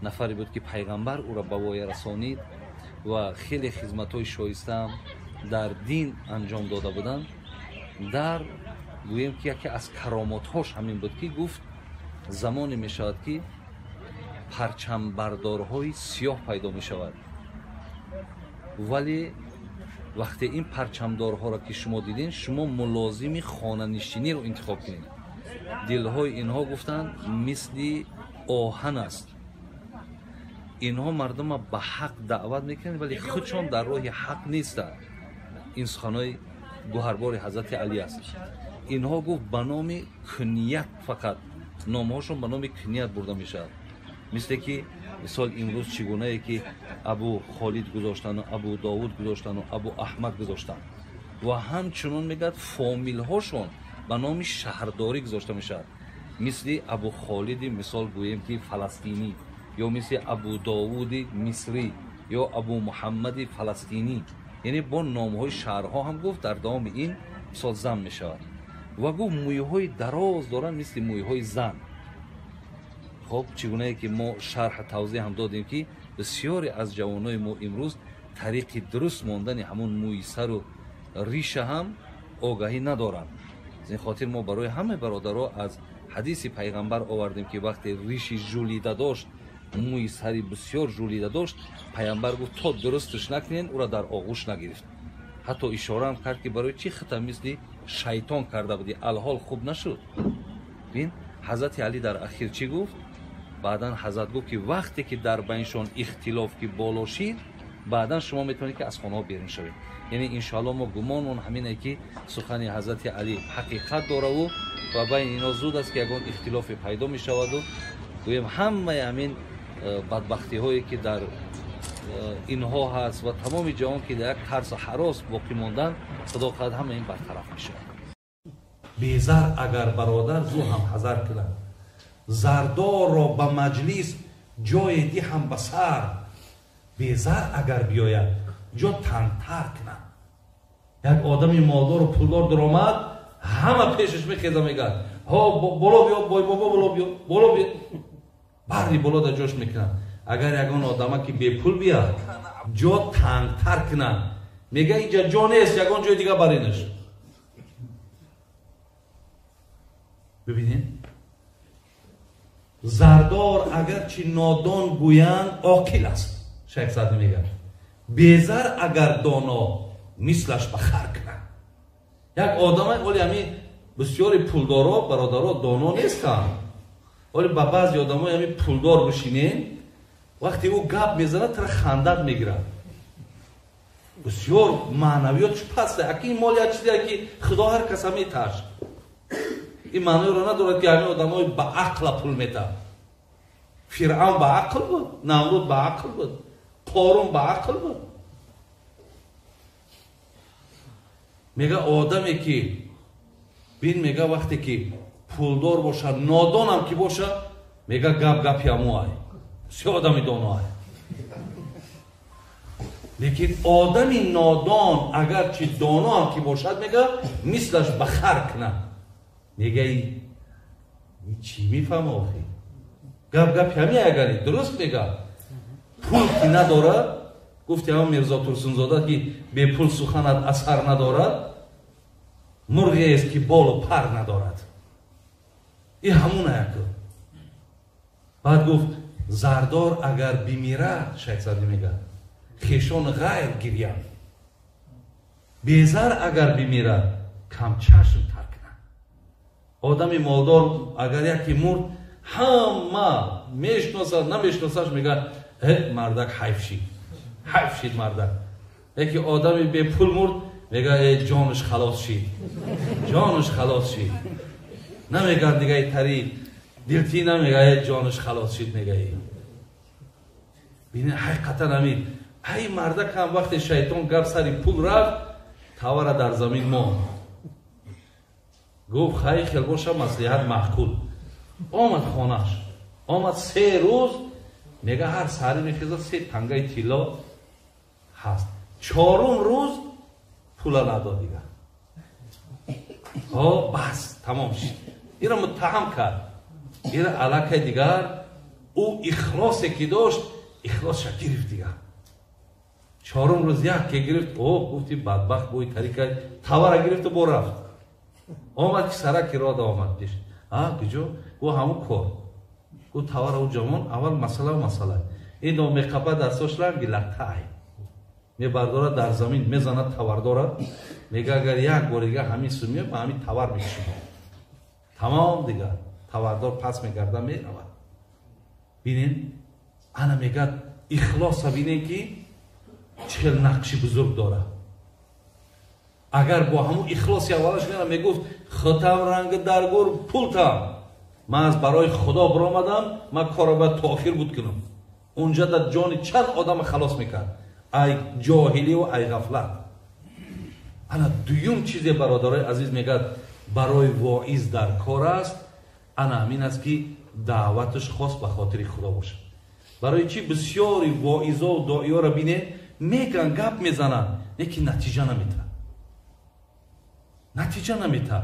нафаре буд ки пайғамбар ӯро ба воя расонид ва хеле хизматҳои шоистаам дар дин анҷом дода буданд. дар гӯем ки яке аз каромотҳош ҳамин буд ки гуфт замоне мешавад ки парчамбардорҳои сиёҳ пайдо мешавад, вале вақте ин парчамдорҳоро ки шумо дидин, шумо мулозими хонанишиниро интихоб кунед. дилҳои инҳо гуфтанд мисли оҳан аст. инҳо мардума ба ҳақ даъват мекунанд, вале худшон дар роҳи ҳақ нестанд. ин суханҳои гӯҳарбори ҳазрати алӣ аст. инҳо гуфт ба номи кунят, фақат номҳошон ба номи кунят бурда мешавад. мисле ки мисол имрӯз чӣ гунае ки абу холид гузоштану абу довуд гузоштану абу аҳмад гузоштанд ва ҳамчунон мегӯяд фомилҳошон ба номи шаҳрдорӣ гузошта мешавад. мисли абу холиди мисол гӯем ки фаластинӣ, ё мисли абу довуди мисрӣ, ё абу муҳаммади фаластинӣ. яъне бо номҳои шаҳрҳо ҳам гуфт дар давоми ин мисол зам мешавад. ва гуфт мӯйҳои дароз доранд мисли мӯйҳои зан. хоб чӣ гунае ки мо шарҳ тавзеҳ ҳам додем ки бисёре аз ҷавонои мо имрӯз тариқи дуруст мондани ҳамон мӯи сару риша ҳам огаҳӣ надоранд. аз ин хотир мо барои ҳамаи бародаро аз ҳадиси пайғамбар овардем ки вақте риши жӯлида дошт, мӯи сари бисёр жӯлида дошт, пайғамбар гуфт то дурусташ накунед, ӯро дар оғӯш нагирифт. ҳатто ишораам кард ки барои чӣ хита мисли шайтон карда будӣ, алҳол хуб нашуд. бин ҳазрати алӣ дар ахир чӣ гуфт? баъдан ҳазрат гуфт ки вақте ки дар байншон ихтилоф ки боло шид, баъдан шумо метавонед ки аз хонаҳо берун шавед. яъне иншоалло мо гумонмон ҳамине ки сухани ҳазрати алӣ ҳақиқат дораву ва байни ино зуд аст ки ягон ихтилофе пайдо мешаваду гӯем ҳамаи ҳамин бадбахтиҳое ки дар инҳо ҳаст ва тамоми ҷаҳон ки дар як тарсу ҳарос боқӣ монданд, худо хоҳад ҳама ин бартараф мешавад. безар агар бародар зу ҳам ҳазар кунад, зардорро ба маҷлис ҷое диҳам ба сар, безар агар биёяд ҷо тангтар кунад. як одами молдору пулдор дуромад, ҳама пешаш мехеза мегӯяд ҳо боло биё, бой бобо боло биё, боло биё, барри боло дар ҷош мекунад. агар ягон одама ки бепул бияд ҷо тангтар кунад, мега инҷа ҷо нест, ягон ҷои дига баринаш. бибинед, зардор агарчи нодон гӯянд оқил аст, шайх саъдӣ мегӯяд. безар агар доно мислаш ба хар кунад. як одама оли ҳамин бисёри пулдоро бародаро доно нестанд, оли ба баъзи одамои ҳамин пулдор бишинем, вақте ӯ гап мезанад тара хандат мегирад, бисёр маънавиётш паст. ин мол як чизе ки худо ҳар каса меташ. ин маъноиро надорад ки ҳамин одамои ба ақла пул метаҳад. фиръавн ба ақл буд, намруд ба ақл буд, қорун ба ақл буд. мега одаме ки бин мега вақте ки пулдор бошад, нодонам ки бошад, мега гап гапи ҳамуай, се одами доноай. лекин одами нодон агарчи доно ҳам ки бошад, мега мислаш ба хар кунад. мега чӣ мефаҳма охир? гап гапи ҳамин агари дуруст мега. пул ки надорад, гуфти ҳама мирзо турсунзода ки бепул суханат асар надорад, мурғест ки болу пар надорад. ин ҳамун аяк. баъд гуфт зардор агар бимирад, шайх саъдӣ мегӯяд, хешон ғайр гирянд. безар агар бимирад, камчашм тар кунад. одами молдор агар яке мурд, ҳама мешносад намешносаш, мегӯяд мардак ҳайф шид, ҳайф шид мардак. яке одами бепул мурд, мегӯяд ҷонаш халос шид, ҷонаш халос шид. намегӯяд дигаи тари дилтӣ, намегӯяд ҷонаш халос шид, мегӯяд. бинед ҳақиқатан ҳамин ай мардак ҳам вақте шайтон гап сари пул рафт, тавара дар замин монд. гуфт хай хел боша маслиҳат маъқул. омад хонаш, омад 3 рӯз, мега ҳар саҳари мехезад 3 тангаи тилло ҳаст. 4-ум рӯз пула надод дига. бас тамом шид. ира муттаҳам кард. ира аллакай дигар او اخلاصی که داشت اخلاص شد گرفت دیگه. چهارم روز یک که گرفت گفتی بدبخت بوی طریقه تاور گرفت و بر رفت. آمد که سرک را آمد پیش کجا گو همون کار گو تاور او جوان اول مسئله این دو میقبه دستاش رنگی لطعی میبرداره در زمین میزند تاور داره میگه اگر یک باریگه همین سمیه با همین تاور میکشم تمام دیگه تاوردار پس میگرده میرود. بینین انا میگه اخلاص بینین که چه نقشی بزرگ داره. اگر با همون اخلاصی اولش میگفت ختم رنگ درگور پولتم من از برای خدا برآمدم من کارو باید تا آخر بود کنم. اونجا در جان چند آدم خلاص میکرد ای جاهلی و ای غفلت. انا دویم چیزی برادرای عزیز میگه برای واعظ در کار است انا همین است که دعوتش خاص به خاطر خدا باشه. برای چی بسیاری واعظا و داعیا را بینه میگن گپ میزنن یکی نتیجه نمیده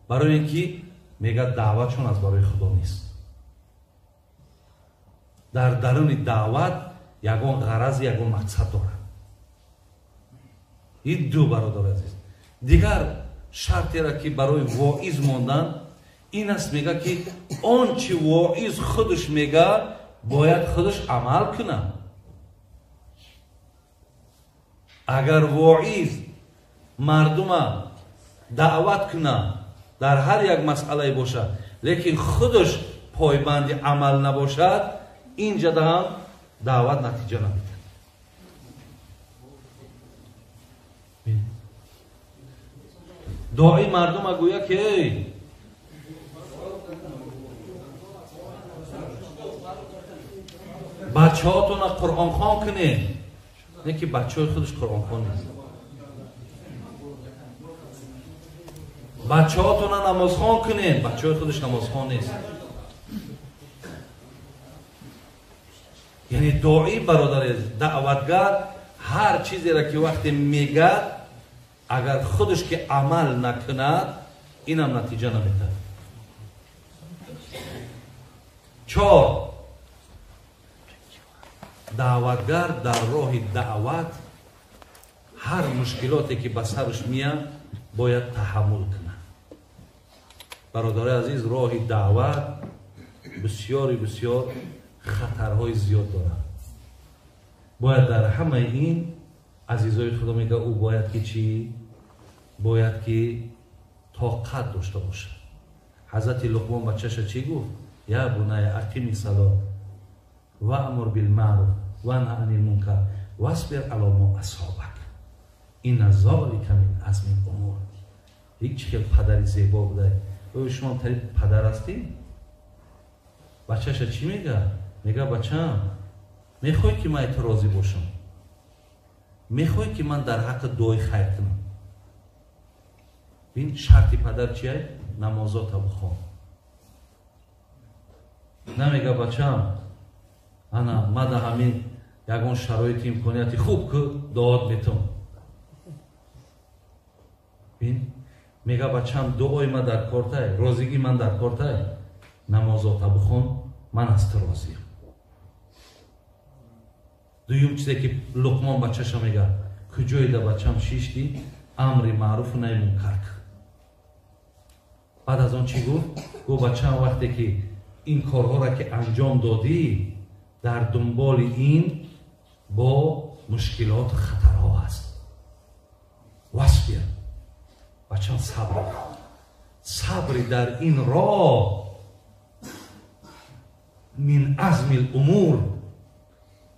برای اینکه میگه دعوتشون از برای خدا نیست. در درون دعوت یگان غرض یگان مقصد داره. این دو برادر عزیز. دیگر شرطی را که برای واعظ ماندن این است میگه که آنچه واعظ خودش میگه باید خودش عمل کنه. اگر واعظ مردم دعوت کنه در هر یک مسئله باشه لیکن خودش پایبند عمل نباشد اینجا هم دعوت نتیجه نمیده. داعی مردم گویا که بچه هاتون قرآن خوان کنه نه که بچه های خودش قرآن خوان نیست. بچه هاتون نماز خوان کنه بچه های خودش نماز خوان نیست. یعنی داعی برادر دعوتگر هر چیزی را که وقتی میگه اگر خودش که عمل نکند اینم نتیجه نمیده. 4 دعوتگر در راه دعوت هر مشکلاتی که به سرش میاد باید تحمل کنه. برادر عزیز راه دعوت بسیار خطرهای زیاد داره. باید در همه این عزیزای خدا میگه او باید که چی؟ باید که طاقت داشته باشه. حضرت لقمان بچه‌ش چی گفت؟ یا بنی اقیم الصلاة و امر بالمعروف و نهی عن المنکر واصبر علی ما اصابک این ذلک من عزم الامور. یک خیلی پدری زیبا بوده. او شما طریق پدر هستین؟ بچه‌ش چی میگه؟ میگه بچه‌م میخوای که من راضی باشم؟ میخوای که من در حق دعای خیر کنم؟ این شرطی پدر چیه؟ نمازات بخوان. نمیگه بچه‌م انا من همین یگان شرایط امکانیتی خوب که دعات میتم. این میگه بچه‌م دعای من در کارته رازیگی من در کارته نمازات بخوان من از تو راضیم. دویم چیزی که لقمان بچه‌ش میگه کجای ده بچه‌م شیشتی امر معروف و نهی منکر. بعد از اون چی گفت؟ گفت بچه‌م وقتی که این کارها را که انجام دادی در دنبال این با مشکلات و خطرها هست. واصبر بچه‌م صبر در این راه من عزم الامور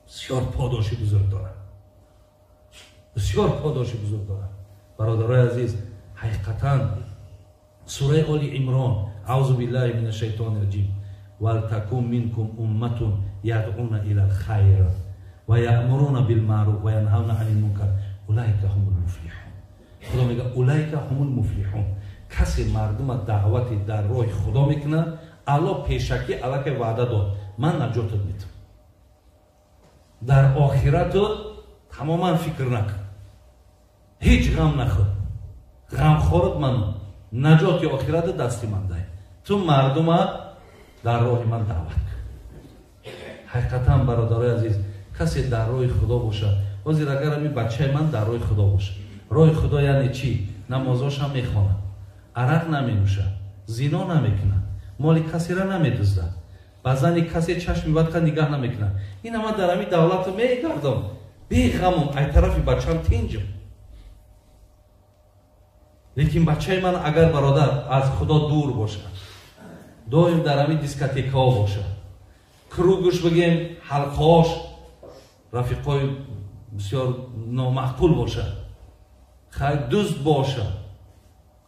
بسیار پاداشی بزرگ داره. برادرای عزیز حقیقتاً سوره آل عمران اعوذ بالله من الشیطان الرجیم ولتکن منکم امة یدعون الی الخیر و یأمرون بالمعروف و ینهون عن المنکر اولئک هم المفلحون. خدا میگه اولئک هم المفلحون. کسی مردم دعوت در راه خدا میکنه الله پیشکی الله که وعده داد من نجاتت میدم. در آخرت تماما فکر نکن. هیچ غم نخور. غم خورد من نجات آخرت دستی من ده. تو مردم در راه من دعوت کن. ҳақиқатан бародарои азиз, касе дар роҳи худо бошад. ҳозир агар ами бачаи ман дар роҳи худо бошад, роҳи худо яъне чӣ? намозошам мехонад, арақ наменӯшад, зино намекунад, моли касера намедуздад, ба зани касе чашми бадка нигаҳ намекунад. ин ама дар ами давлату мегардам, беғамум, ай тарафи бачам тинҷам. лекин бачаи ман агар бародар аз худо дур бошад, доим дар ами дискотекаҳо бошад, кругуш бигем ҳалқаош рафиқои бисёр номаъқул бошад, дуст бошад,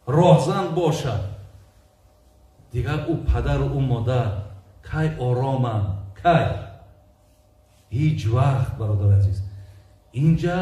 роҳзан бошад, дигар ӯ падару ӯ модар кай ороманд, кай ҳеҷ вақт бародар азиз. инҷа